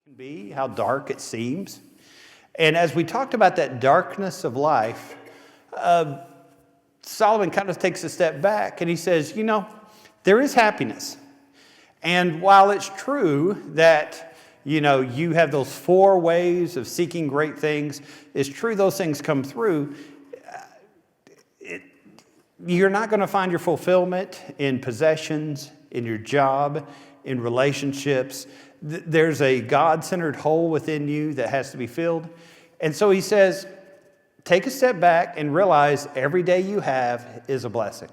can be, how dark it seems. And as we talked about that darkness of life, Solomon kind of takes a step back and he says, there is happiness. And while it's true that, you have those four ways of seeking great things, it's true those things come through, you're not going to find your fulfillment in possessions, in your job, in relationships. There's a God-centered hole within you that has to be filled. And so he says, take a step back and realize every day you have is a blessing.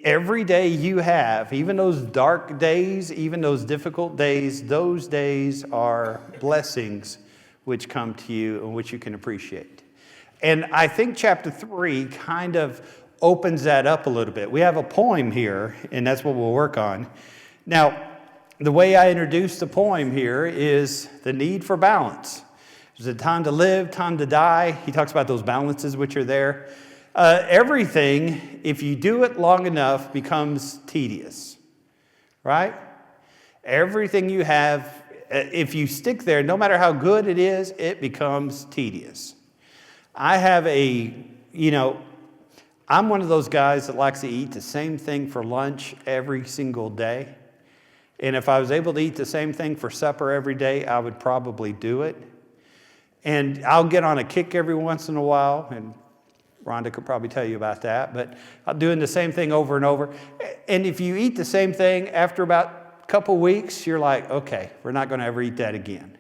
Every day you have, even those dark days, even those difficult days, those days are blessings which come to you and which you can appreciate. And I think chapter 3 kind of opens that up a little bit. We have a poem here, and that's what we'll work on. Now, the way I introduce the poem here is the need for balance. There's a time to live, time to die. He talks about those balances which are there. Everything, if you do it long enough, becomes tedious, right? Everything you have, if you stick there, no matter how good it is, it becomes tedious. I have I'm one of those guys that likes to eat the same thing for lunch every single day. And if I was able to eat the same thing for supper every day, I would probably do it. And I'll get on a kick every once in a while, and Rhonda could probably tell you about that, but I'm doing the same thing over and over. And if you eat the same thing, after about a couple weeks, you're like, okay, we're not going to ever eat that again.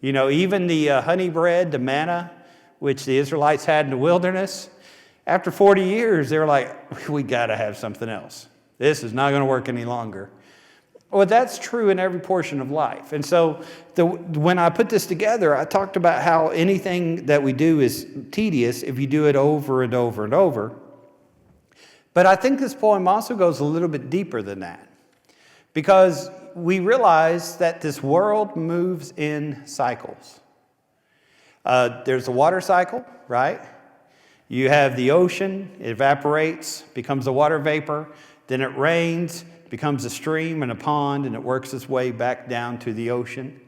Even the honey bread, the manna, which the Israelites had in the wilderness, after 40 years, they were like, we got to have something else. This is not going to work any longer. Well, that's true in every portion of life. And so when I put this together, I talked about how anything that we do is tedious if you do it over and over and over. But I think this poem also goes a little bit deeper than that, because we realize that this world moves in cycles. There's the water cycle, right? You have the ocean, it evaporates, becomes a water vapor, then it rains, becomes a stream and a pond, and it works its way back down to the ocean.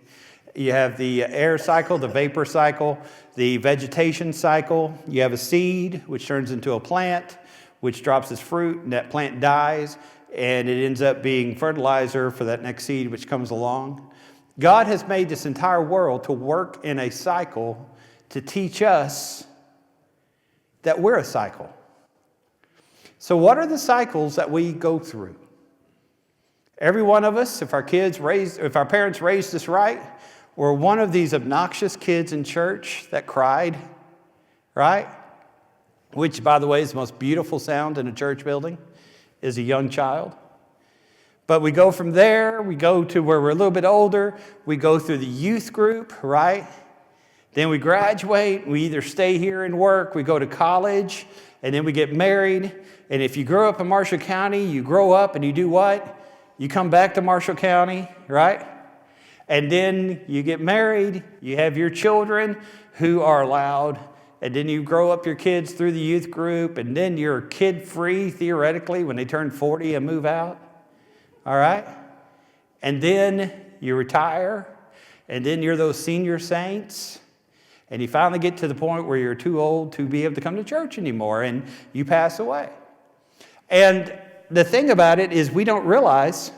You have the air cycle, the vapor cycle, the vegetation cycle. You have a seed, which turns into a plant, which drops its fruit, and that plant dies, and it ends up being fertilizer for that next seed which comes along. God has made this entire world to work in a cycle to teach us that we're a cycle. So what are the cycles that we go through? Every one of us, if our parents raised us right, were one of these obnoxious kids in church that cried, right? Which, by the way, is the most beautiful sound in a church building, is a young child. But we go from there, we go to where we're a little bit older, we go through the youth group, right? Then we graduate, we either stay here and work, we go to college, and then we get married. And if you grow up in Marshall County, you grow up and you do what? You come back to Marshall County, right? And then you get married, you have your children who are allowed, and then you grow up your kids through the youth group, and then you're kid-free, theoretically, when they turn 40 and move out, all right? And then you retire, and then you're those senior saints, and you finally get to the point where you're too old to be able to come to church anymore, and you pass away. And the thing about it is we don't realize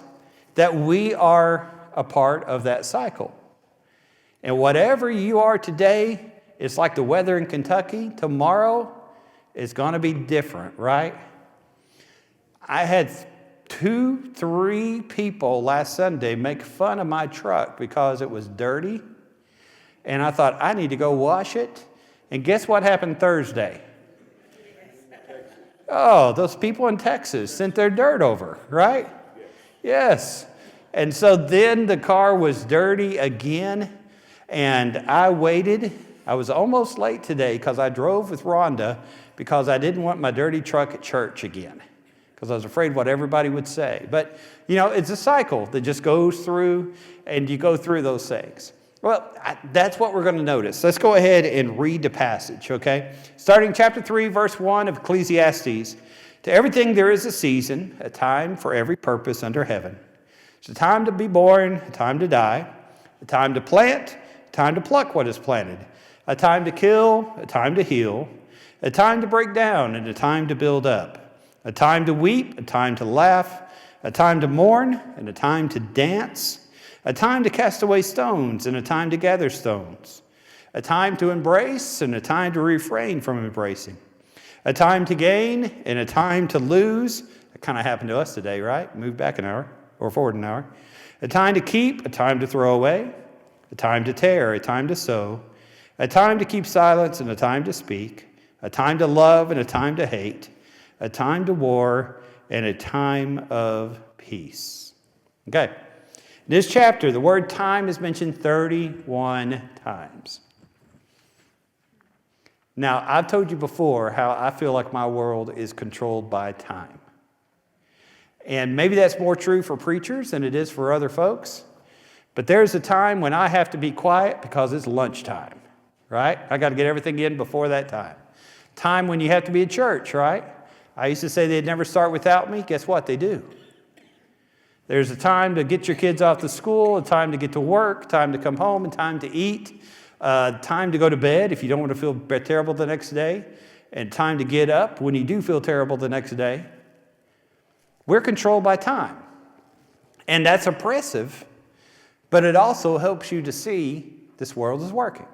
that we are a part of that cycle. And whatever you are today, it's like the weather in Kentucky. Tomorrow is going to be different, right? I had 2-3 people last Sunday make fun of my truck because it was dirty. And I thought, I need to go wash it. And guess what happened Thursday? Oh, those people in Texas sent their dirt over, right? Yes. And so then the car was dirty again, and I waited. I was almost late today because I drove with Rhonda because I didn't want my dirty truck at church again because I was afraid what everybody would say. But, it's a cycle that just goes through, and you go through those things. Well, that's what we're going to notice. Let's go ahead and read the passage, okay? Starting chapter 3, verse 1 of Ecclesiastes. To everything there is a season, a time for every purpose under heaven. It's a time to be born, a time to die, A time to plant, a time to pluck what is planted. A time to kill, a time to heal. A time to break down, and a time to build up. A time to weep, a time to laugh. A time to mourn, and a time to dance. A time to cast away stones, and a time to gather stones. A time to embrace, and a time to refrain from embracing. A time to gain, and a time to lose. That kind of happened to us today, right? Move back an hour, or forward an hour. A time to keep, a time to throw away. A time to tear, a time to sow. A time to keep silence, and a time to speak. A time to love, and a time to hate. A time to war, and a time of peace. Okay. In this chapter, the word time is mentioned 31 times. Now, I've told you before how I feel like my world is controlled by time. And maybe that's more true for preachers than it is for other folks. But there's a time when I have to be quiet because it's lunchtime, right? I got to get everything in before that time. Time when you have to be at church, right? I used to say they'd never start without me. Guess what? They do. There's a time to get your kids off to school, a time to get to work, time to come home, and time to eat, time to go to bed if you don't want to feel terrible the next day, and time to get up when you do feel terrible the next day. We're controlled by time. And that's oppressive, but it also helps you to see this world is working.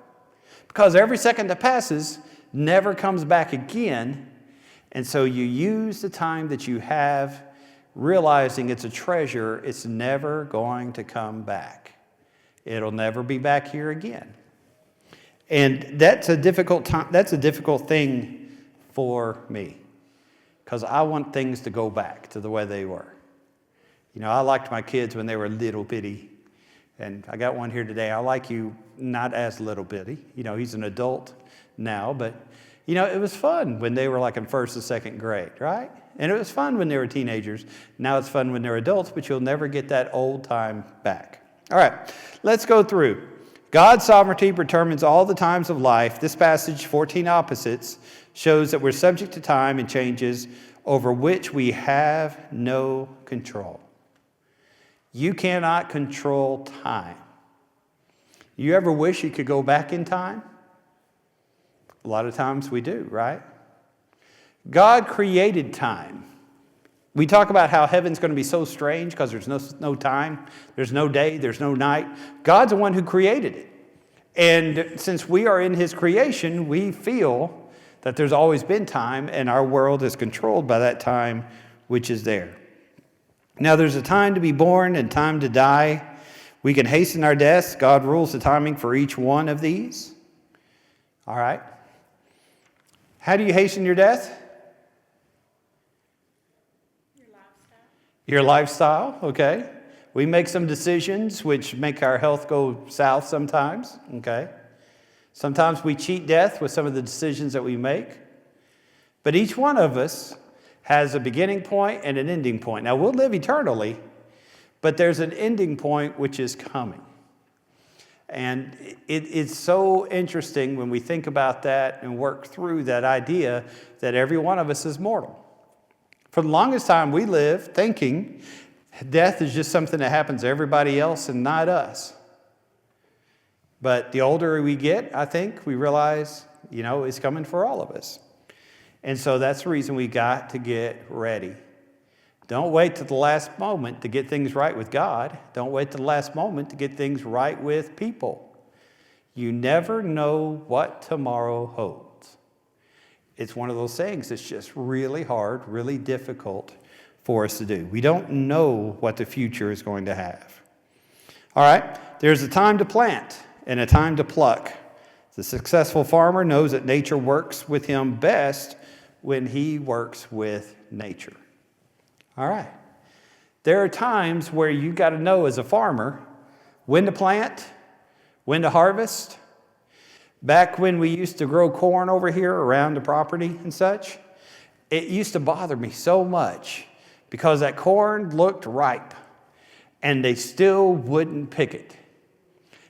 Because every second that passes never comes back again. And so you use the time that you have, realizing it's a treasure, it's never going to come back. It'll never be back here again. And that's a difficult time, that's a difficult thing for me, because I want things to go back to the way they were. You know, I liked my kids when they were little bitty, and I got one here today. I like you not as little bitty. You know, he's an adult now, but you know, it was fun when they were like in first or second grade, right? And it was fun when they were teenagers. Now it's fun when they're adults, but you'll never get that old time back. All right, let's go through. God's sovereignty determines all the times of life. This passage, 14 opposites, shows that we're subject to time and changes over which we have no control. You cannot control time. You ever wish you could go back in time? A lot of times we do, right? God created time. We talk about how heaven's going to be so strange because there's no time, there's no day, there's no night. God's the one who created it. And since we are in his creation, we feel that there's always been time, and our world is controlled by that time which is there. Now, there's a time to be born and time to die. We can hasten our deaths. God rules the timing for each one of these. All right. How do you hasten your death? Your lifestyle, okay. We make some decisions which make our health go south sometimes, okay. Sometimes we cheat death with some of the decisions that we make. But each one of us has a beginning point and an ending point. Now, we'll live eternally, but there's an ending point which is coming. And it's so interesting when we think about that and work through that idea that every one of us is mortal. For the longest time, we lived thinking death is just something that happens to everybody else and not us. But the older we get, I think, we realize, you know, it's coming for all of us. And so that's the reason we got to get ready. Don't wait to the last moment to get things right with God. Don't wait to the last moment to get things right with people. You never know what tomorrow holds. It's one of those things that's just really hard, really difficult for us to do. We don't know what the future is going to have. All right, there's a time to plant and a time to pluck. The successful farmer knows that nature works with him best when he works with nature. All right. There are times where you got to know as a farmer when to plant, when to harvest. Back when we used to grow corn over here around the property and such, it used to bother me so much because that corn looked ripe and they still wouldn't pick it.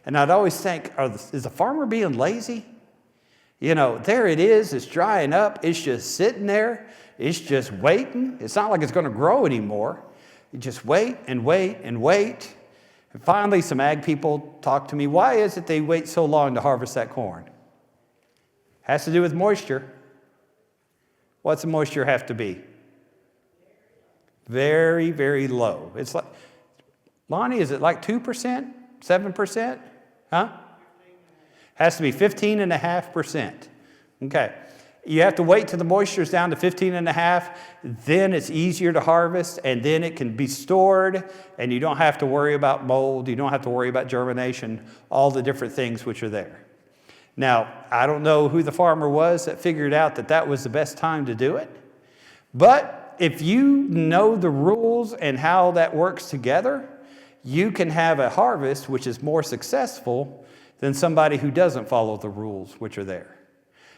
And I'd always think, is the farmer being lazy? You know, there it is, it's drying up, it's just sitting there. It's just waiting. It's not like it's going to grow anymore. You just wait and wait and wait. And finally, some ag people talk to me, why is it they wait so long to harvest that corn? Has to do with moisture. What's the moisture have to be? Very, very low. It's like, Lonnie, is it like 2%? 7%? Huh? Has to be 15.5%. Okay. You have to wait till the moisture is down to 15.5. Then it's easier to harvest, and then it can be stored, and you don't have to worry about mold. You don't have to worry about germination, all the different things which are there. Now, I don't know who the farmer was that figured out that that was the best time to do it, but if you know the rules and how that works together, you can have a harvest which is more successful than somebody who doesn't follow the rules which are there.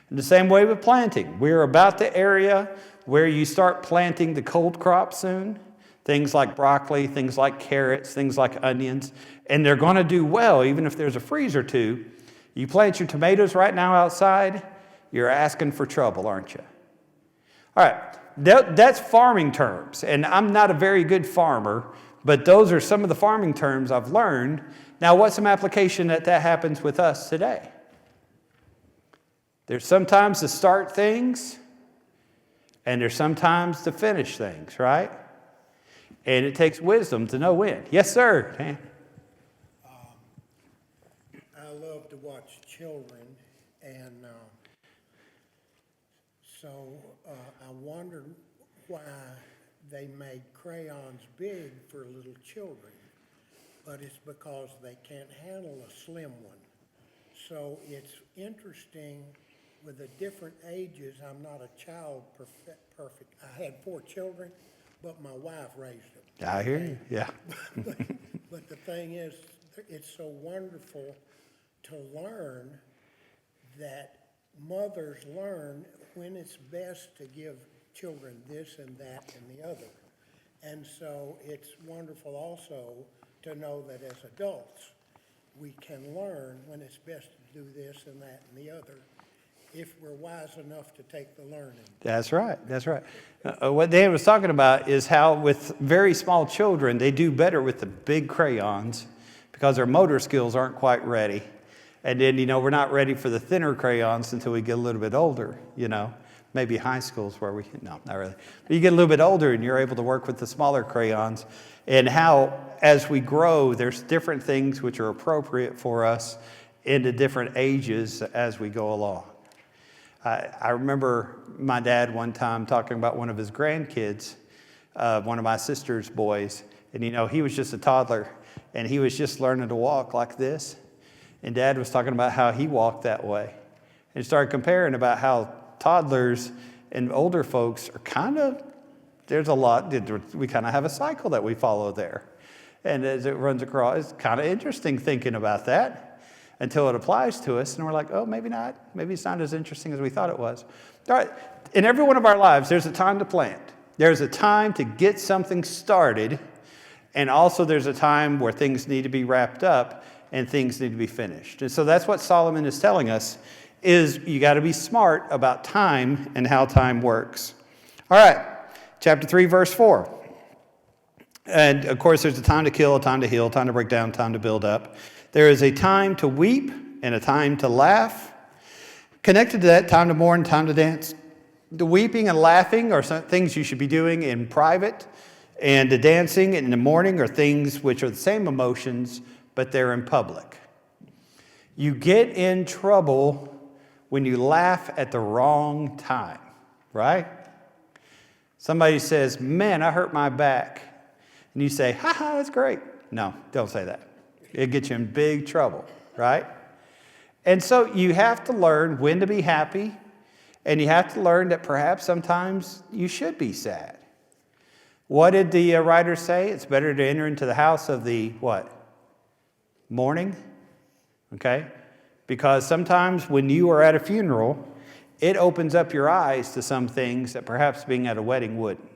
In the same way with planting, we're about the area where you start planting the cold crop soon, things like broccoli, things like carrots, things like onions, and they're going to do well even if there's a freeze or two. You plant your tomatoes right now outside, you're asking for trouble, aren't you? All right, that's farming terms, and I'm not a very good farmer, but those are some of the farming terms I've learned. Now, what's some application that happens with us today? There's sometimes to start things, and there's sometimes to finish things, right? And it takes wisdom to know when. Yes, sir. I love to watch children, and so I wondered why they made crayons big for little children, but it's because they can't handle a slim one. So it's interesting. With the different ages, I'm not a child perfect. I had 4 children, but my wife raised them. I hear you, yeah. But the thing is, it's so wonderful to learn that mothers learn when it's best to give children this and that and the other. And so it's wonderful also to know that as adults, we can learn when it's best to do this and that and the other, if we're wise enough to take the learning. That's right, that's right. What Dan was talking about is how with very small children, they do better with the big crayons because their motor skills aren't quite ready. And then, we're not ready for the thinner crayons until we get a little bit older, Maybe high school's where no, not really. But you get a little bit older and you're able to work with the smaller crayons, and how, as we grow, there's different things which are appropriate for us into different ages as we go along. I remember my dad one time talking about one of his grandkids, one of my sister's boys, and he was just a toddler, and he was just learning to walk like this, and Dad was talking about how he walked that way, and started comparing about how toddlers and older folks are there's a lot, we kind of have a cycle that we follow there, and as it runs across, it's kind of interesting thinking about that. Until it applies to us, and we're like, oh, maybe not. Maybe it's not as interesting as we thought it was. All right, in every one of our lives, there's a time to plant. There's a time to get something started, and also there's a time where things need to be wrapped up and things need to be finished. And so that's what Solomon is telling us, is you got to be smart about time and how time works. All right, chapter 3, verse 4. And, of course, there's a time to kill, a time to heal, a time to break down, a time to build up. There is a time to weep and a time to laugh. Connected to that, time to mourn, time to dance. The weeping and laughing are some things you should be doing in private, and the dancing and the mourning are things which are the same emotions, but they're in public. You get in trouble when you laugh at the wrong time, right? Somebody says, man, I hurt my back. And you say, ha ha, that's great. No, don't say that. It gets you in big trouble, right? And so you have to learn when to be happy, and you have to learn that perhaps sometimes you should be sad. What did the writer say? It's better to enter into the house of the what? Mourning, okay? Because sometimes when you are at a funeral, it opens up your eyes to some things that perhaps being at a wedding wouldn't.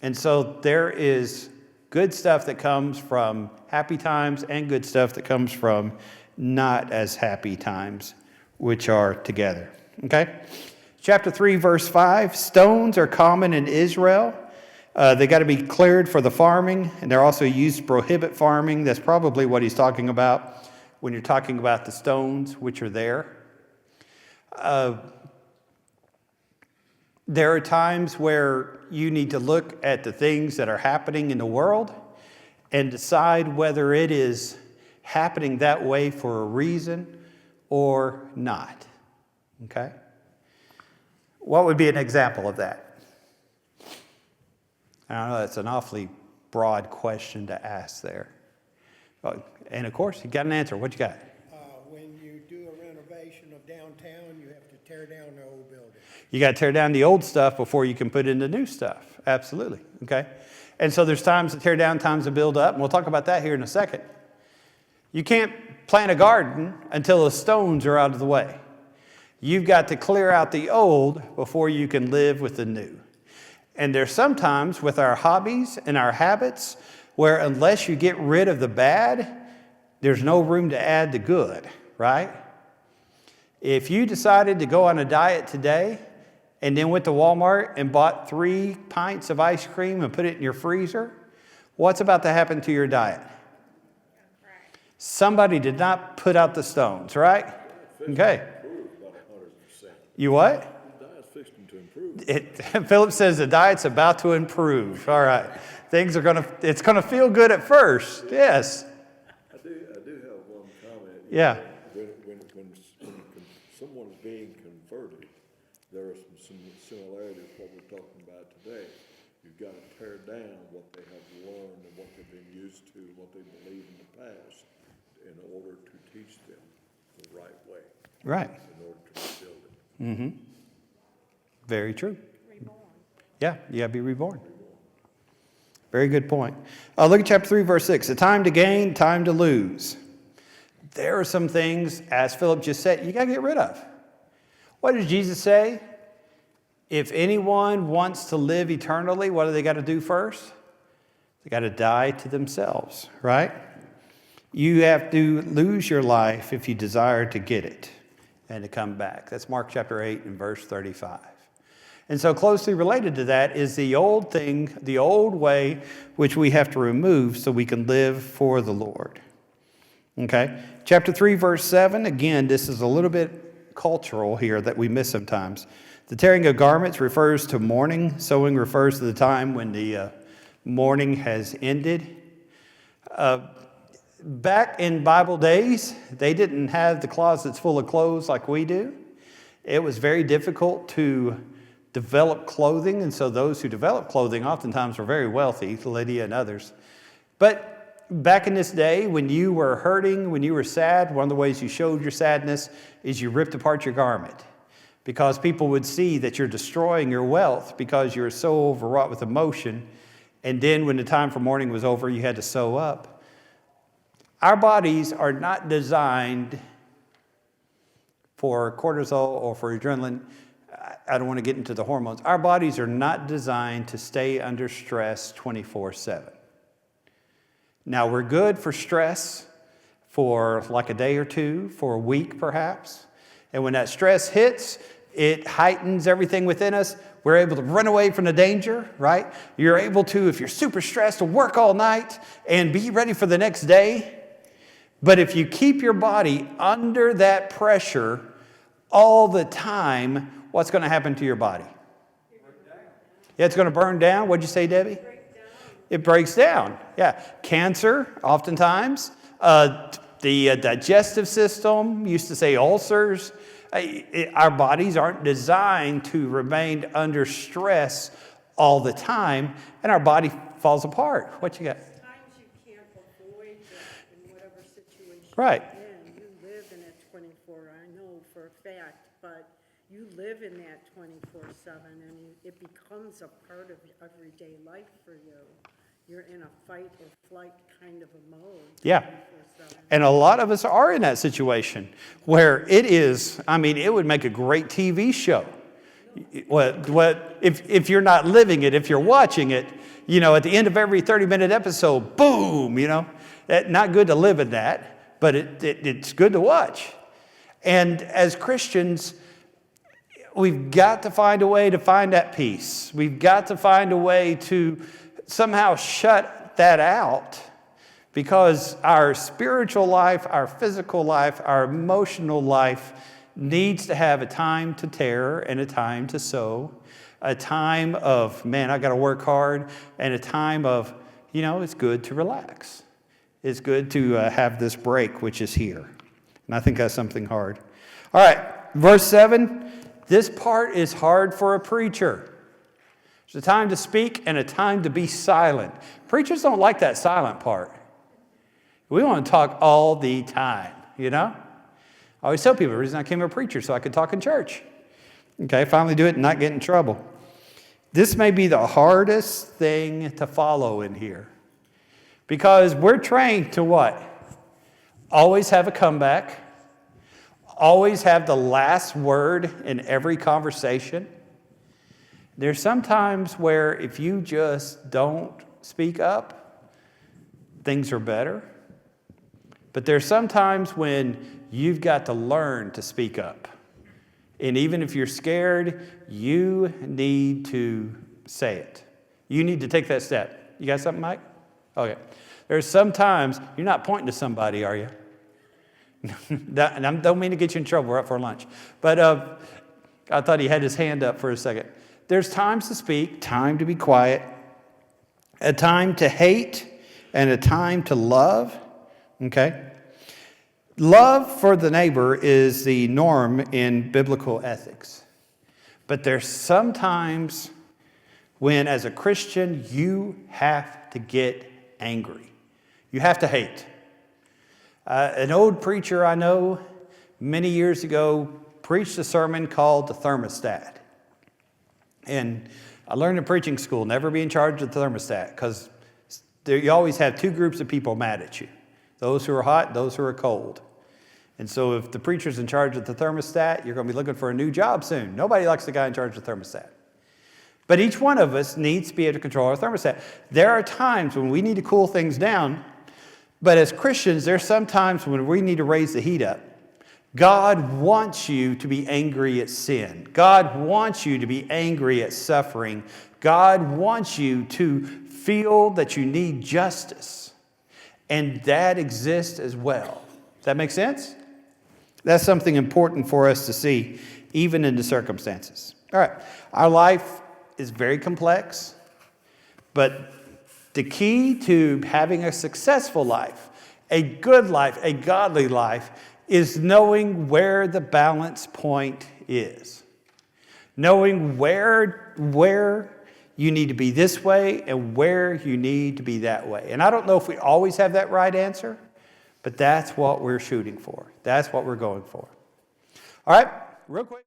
And so there is good stuff that comes from happy times and good stuff that comes from not as happy times, which are together. Okay? Chapter 3, verse 5, stones are common in Israel, They got to be cleared for the farming, and they're also used to prohibit farming. That's probably what he's talking about when you're talking about the stones which are there. There are times where you need to look at the things that are happening in the world and decide whether it is happening that way for a reason or not. Okay? What would be an example of that? I don't know, that's an awfully broad question to ask there. And of course, you got an answer. What you got? When you do a renovation of downtown, you have to tear down the old building. You got to tear down the old stuff before you can put in the new stuff. Absolutely. Okay? And so there's times to tear down, times to build up. And we'll talk about that here in a second. You can't plant a garden until the stones are out of the way. You've got to clear out the old before you can live with the new. And there's sometimes with our hobbies and our habits where unless you get rid of the bad, there's no room to add the good, right? If you decided to go on a diet today and then went to Walmart and bought 3 pints of ice cream and put it in your freezer, what's about to happen to your diet? Somebody did not put out the stones, right? Okay. You what? Philip says the diet's about to improve. All right. It's going to feel good at first. Yes. I do have one comment. Yeah. When someone's being converted, there are some similarities to what we're talking about today. You've got to tear down what they have learned and what they've been used to, what they believe in the past, in order to teach them the right way. Right. In order to rebuild it. Mm-hmm. Very true. Reborn. Yeah, you got to be reborn. Very good point. Look at chapter 3, verse 6. A time to gain, time to lose. There are some things, as Philip just said, you got to get rid of. What did Jesus say? If anyone wants to live eternally, what do they got to do first? They got to die to themselves, right? You have to lose your life if you desire to get it and to come back. That's Mark chapter 8 and verse 35. And so closely related to that is the old thing, the old way, which we have to remove so we can live for the Lord. Okay? Chapter 3, verse 7, again, this is a little bit cultural here that we miss sometimes. The tearing of garments refers to mourning. Sewing refers to the time when the mourning has ended. Back in Bible days, they didn't have the closets full of clothes like we do. It was very difficult to develop clothing, and so those who developed clothing oftentimes were very wealthy, Lydia and others. But back in this day, when you were hurting, when you were sad, one of the ways you showed your sadness is you ripped apart your garment, because people would see that you're destroying your wealth because you're so overwrought with emotion. And then when the time for mourning was over, you had to sew up. Our bodies are not designed for cortisol or for adrenaline. I don't want to get into the hormones. Our bodies are not designed to stay under stress 24/7. Now, we're good for stress for like a day or two, for a week perhaps. And when that stress hits, it heightens everything within us. We're able to run away from the danger, right? You're able to, if you're super stressed, to work all night and be ready for the next day. But if you keep your body under that pressure all the time, what's going to happen to your body? Yeah, it's going to burn down. What'd you say, Debbie? It breaks down. Yeah. Cancer, oftentimes. The digestive system, used to say ulcers. Our bodies aren't designed to remain under stress all the time, and our body falls apart. What you got? Sometimes you can't avoid it in whatever situation Right. you're in. You live in it 24, I know for a fact, but you live in that 24/7, and it becomes a part of everyday life for you. You're in a fight or flight kind of a mode. Yeah. 24/7. And a lot of us are in that situation where it is, I mean, it would make a great TV show. If you're not living it, if you're watching it, at the end of every 30-minute episode, boom, not good to live in that, but it's good to watch. And as Christians, we've got to find a way to find that peace. We've got to find a way to somehow shut that out, because our spiritual life, our physical life, our emotional life needs to have a time to tear and a time to sow, a time of, man, I got to work hard, and a time of, it's good to relax. It's good to have this break, which is here. And I think that's something hard. All right, verse 7, this part is hard for a preacher. There's a time to speak and a time to be silent. Preachers don't like that silent part. We want to talk all the time, I always tell people the reason I became a preacher so I could talk in church. Okay, finally do it and not get in trouble. This may be the hardest thing to follow in here, because we're trained to what? Always have a comeback, always have the last word in every conversation. There's some times where if you just don't speak up, things are better. But there's some times when you've got to learn to speak up. And even if you're scared, you need to say it. You need to take that step. You got something, Mike? Okay. There's some times, you're not pointing to somebody, are you? And I don't mean to get you in trouble. We're up for lunch. But I thought he had his hand up for a second. There's times to speak, time to be quiet, a time to hate, and a time to love. Okay? Love for the neighbor is the norm in biblical ethics. But there's sometimes when, as a Christian, you have to get angry. You have to hate. An old preacher I know many years ago preached a sermon called The Thermostat. And I learned in preaching school, never be in charge of the thermostat, because you always have two groups of people mad at you. Those who are hot, those who are cold. And so if the preacher's in charge of the thermostat, you're going to be looking for a new job soon. Nobody likes the guy in charge of the thermostat. But each one of us needs to be able to control our thermostat. There are times when we need to cool things down, but as Christians, there's some times when we need to raise the heat up. God wants you to be angry at sin. God wants you to be angry at suffering. God wants you to feel that you need justice. And that exists as well. Does that make sense? That's something important for us to see, even in the circumstances. All right. Our life is very complex, but the key to having a successful life, a good life, a godly life, is knowing where the balance point is. Knowing where you need to be this way and where you need to be that way. And I don't know if we always have that right answer, but that's what we're shooting for. That's what we're going for. All right, real quick.